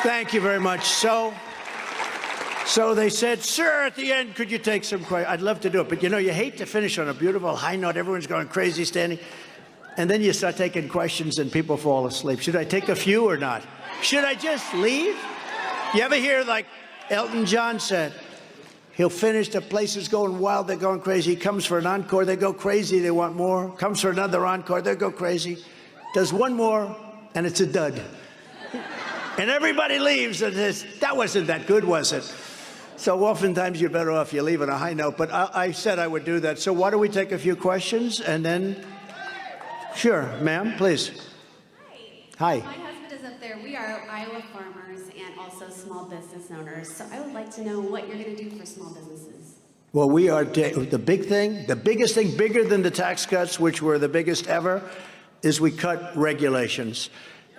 Thank you very much. So they said, sir, at the end, could you take some questions? I'd love to do it, but you know, you hate to finish on a beautiful high note. Everyone's going crazy standing. And then you start taking questions and people fall asleep. Should I take a few or not? Should I just leave? You ever hear, like Elton John said, he'll finish, the place is going wild, they're going crazy. He comes for an encore, they go crazy, they want more. Comes for another encore, they go crazy. Does one more, and it's a dud. And everybody leaves and says, that wasn't that good, was it? So oftentimes you're better off you leave on a high note, but I said I would do that. So why don't we take a few questions and then, sure, ma'am, please. Hi. Hi. My husband is up there. We are Iowa farmers and also small business owners. So I would like to know what you're going to do for small businesses. Well, we are, the big thing, the biggest thing, bigger than the tax cuts, which were the biggest ever, is we cut regulations.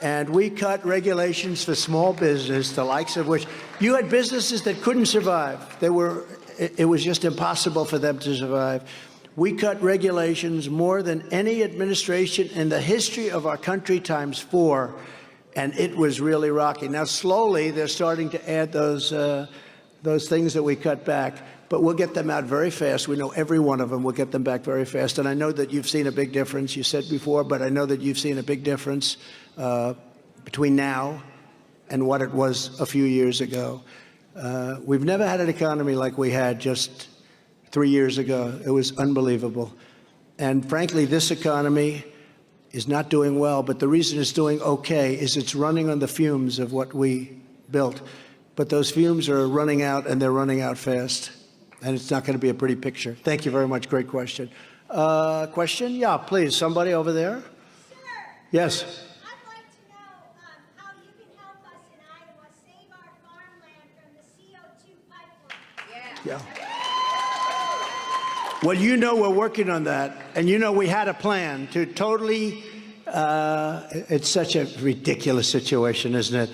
And we cut regulations for small business, the likes of which you had businesses that couldn't survive. It was just impossible for them to survive. We cut regulations more than any administration in the history of our country times 4, and it was really rocky. Now, slowly, they're starting to add those things that we cut back, but we'll get them out very fast. We know every one of them. We'll get them back very fast. And I know that you've seen a big difference. You said before, but I know that you've seen a big difference between now and what it was a few years ago. We've never had an economy like we had just 3 years ago. It was unbelievable. And frankly, this economy is not doing well, but the reason it's doing okay is it's running on the fumes of what we built. But those fumes are running out, and they're running out fast. And it's not going to be a pretty picture. Thank you very much. Great question. Question? Yeah, please. Somebody over there? Sure. Yes. I'd like to know how you can help us in Iowa save our farmland from the CO2 pipeline. Yeah. Well, you know we're working on that, and you know we had a plan to totally, it's such a ridiculous situation, isn't it?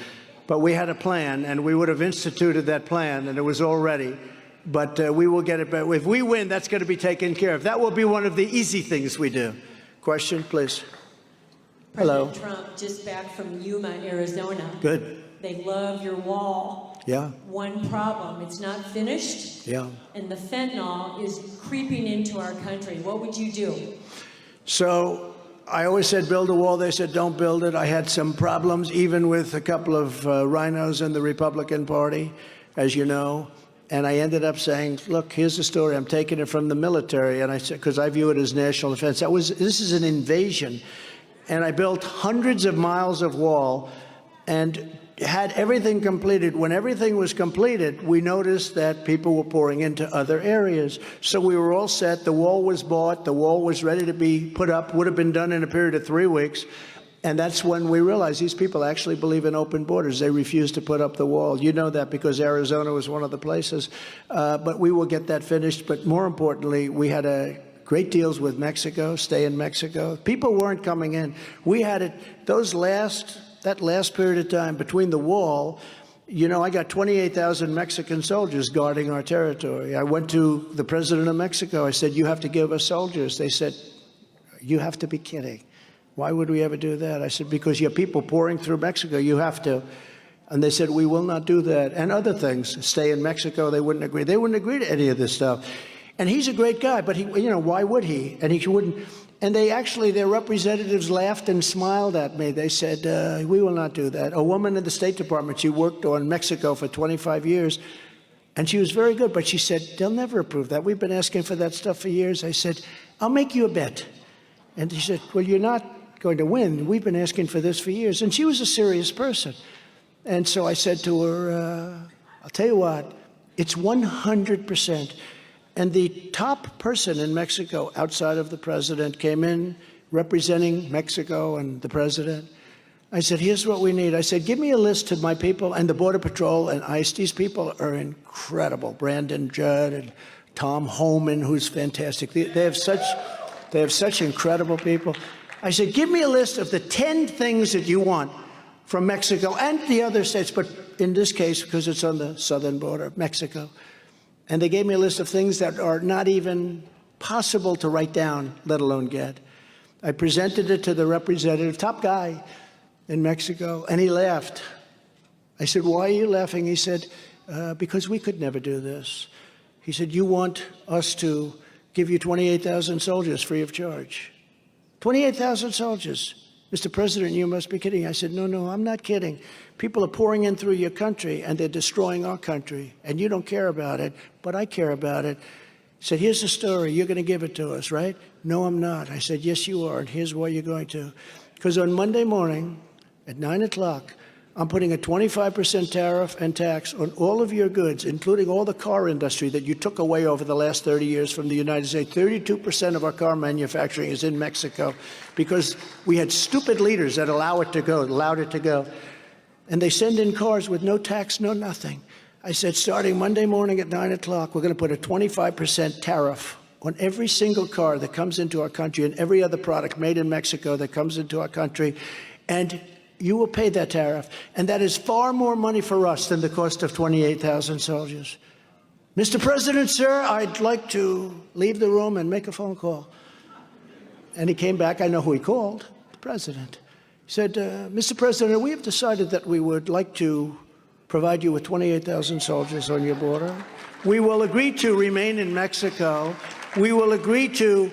But we had a plan, and we would have instituted that plan, and it was all ready. But we will get it back. If we win, that's going to be taken care of. That will be one of the easy things we do. Question, please. Hello. President Trump, just back from Yuma, Arizona. Good. They love your wall. Yeah. One problem, it's not finished. Yeah. And the fentanyl is creeping into our country. What would you do? So I always said build a wall. They said don't build it. I had some problems, even with a couple of rhinos in the Republican Party, as you know. And I ended up saying, look, here's the story. I'm taking it from the military. And I said, because I view it as national defense. This is an invasion. And I built hundreds of miles of wall and had everything completed. When everything was completed, we noticed that people were pouring into other areas. So we were all set. The wall was bought. The wall was ready to be put up, would have been done in a period of 3 weeks. And that's when we realized these people actually believe in open borders. They refuse to put up the wall. You know that because Arizona was one of the places. But we will get that finished. But more importantly, we had great deals with Mexico, stay in Mexico. People weren't coming in. We had it, that last period of time between the wall, you know, I got 28,000 Mexican soldiers guarding our territory. I went to the president of Mexico. I said, you have to give us soldiers. They said, you have to be kidding. Why would we ever do that? I said, because you have people pouring through Mexico. You have to. And they said, we will not do that. And other things, stay in Mexico, they wouldn't agree. They wouldn't agree to any of this stuff. And he's a great guy, but he, you know, why would he? And he wouldn't. And they actually, their representatives laughed and smiled at me. They said, we will not do that. A woman in the State Department, she worked on Mexico for 25 years, and she was very good. But she said, they'll never approve that. We've been asking for that stuff for years. I said, I'll make you a bet. And she said, well, you're not going to win. We've been asking for this for years. And she was a serious person. And so I said to her, I'll tell you what, it's 100%. And the top person in Mexico outside of the president came in representing Mexico and the president. I said, here's what we need. I said, give me a list of my people and the Border Patrol and ICE. These people are incredible. Brandon Judd and Tom Homan, who's fantastic. They have such incredible people. I said, give me a list of the 10 things that you want from Mexico and the other states, but in this case, because it's on the southern border of Mexico. And they gave me a list of things that are not even possible to write down, let alone get. I presented it to the representative, top guy in Mexico, and he laughed. I said, why are you laughing? He said, because we could never do this. He said, you want us to give you 28,000 soldiers free of charge. 28,000 soldiers. Mr. President, you must be kidding. I said, no, I'm not kidding. People are pouring in through your country, and they're destroying our country, and you don't care about it, but I care about it. He said, here's the story. You're going to give it to us, right? No, I'm not. I said, yes, you are, and here's why you're going to. Because on Monday morning at 9 o'clock, I'm putting a 25% tariff and tax on all of your goods, including all the car industry that you took away over the last 30 years from the United States. 32% of our car manufacturing is in Mexico because we had stupid leaders that allowed it to go. And they send in cars with no tax, no nothing. I said, starting Monday morning at 9 o'clock, we're going to put a 25% tariff on every single car that comes into our country and every other product made in Mexico that comes into our country. And you will pay that tariff, and that is far more money for us than the cost of 28,000 soldiers. Mr. President, sir, I'd like to leave the room and make a phone call. And he came back. I know who he called, the president. He said, Mr. President, we have decided that we would like to provide you with 28,000 soldiers on your border. We will agree to remain in Mexico. We will agree to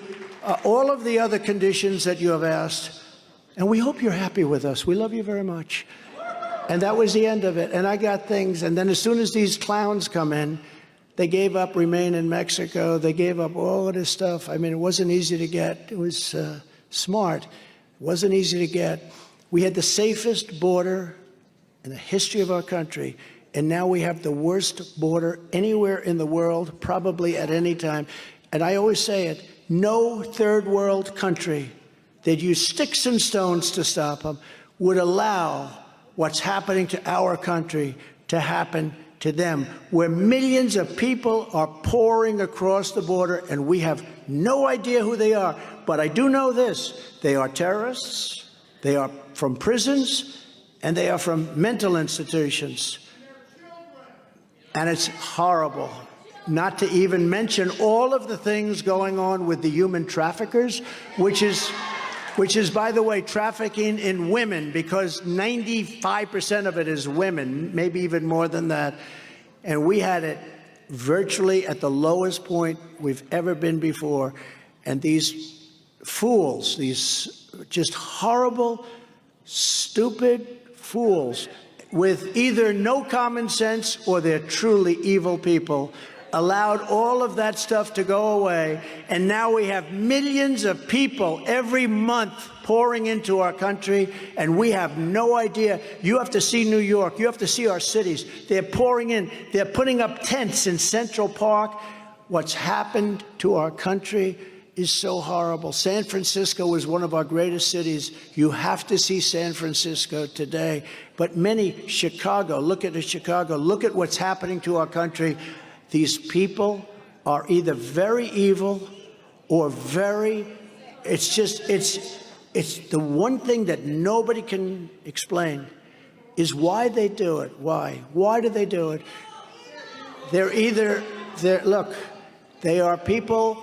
all of the other conditions that you have asked. And we hope you're happy with us. We love you very much. And that was the end of it. And I got things. And then as soon as these clowns come in, they gave up remain in Mexico. They gave up all of this stuff. I mean, it wasn't easy to get. It was smart. It wasn't easy to get. We had the safest border in the history of our country. And now we have the worst border anywhere in the world, probably at any time. And I always say it, no third world country that use sticks and stones to stop them would allow what's happening to our country to happen to them, where millions of people are pouring across the border, and we have no idea who they are. But I do know this. They are terrorists, they are from prisons, and they are from mental institutions. And it's horrible. Not to even mention all of the things going on with the human traffickers, which is, by the way, trafficking in women, because 95% of it is women, maybe even more than that. And we had it virtually at the lowest point we've ever been before. And these fools, these just horrible, stupid fools with either no common sense or they're truly evil people, allowed all of that stuff to go away, and now we have millions of people every month pouring into our country, and we have no idea. You have to see New York. You have to see our cities. They're pouring in. They're putting up tents in Central Park. What's happened to our country is so horrible. San Francisco is one of our greatest cities. You have to see San Francisco today. But Chicago, look at Chicago. Look at what's happening to our country. These people are either very evil or it's the one thing that nobody can explain is why they do it. Why? Why do they do it? Look, they are people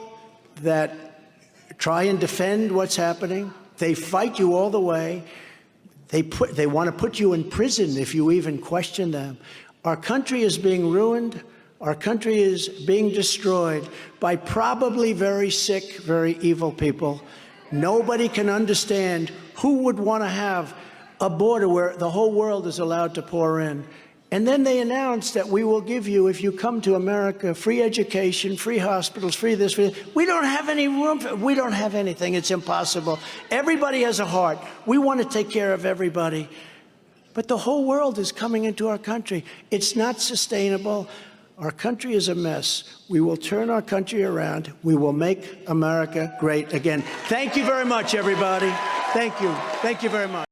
that try and defend what's happening. They fight you all the way. They want to put you in prison if you even question them. Our country is being ruined. Our country is being destroyed by probably very sick, very evil people. Nobody can understand who would want to have a border where the whole world is allowed to pour in. And then they announced that we will give you, if you come to America, free education, free hospitals, free this, free that. We don't have any room. We don't have anything. It's impossible. Everybody has a heart. We want to take care of everybody. But the whole world is coming into our country. It's not sustainable. Our country is a mess. We will turn our country around. We will make America great again. Thank you very much, everybody. Thank you. Thank you very much.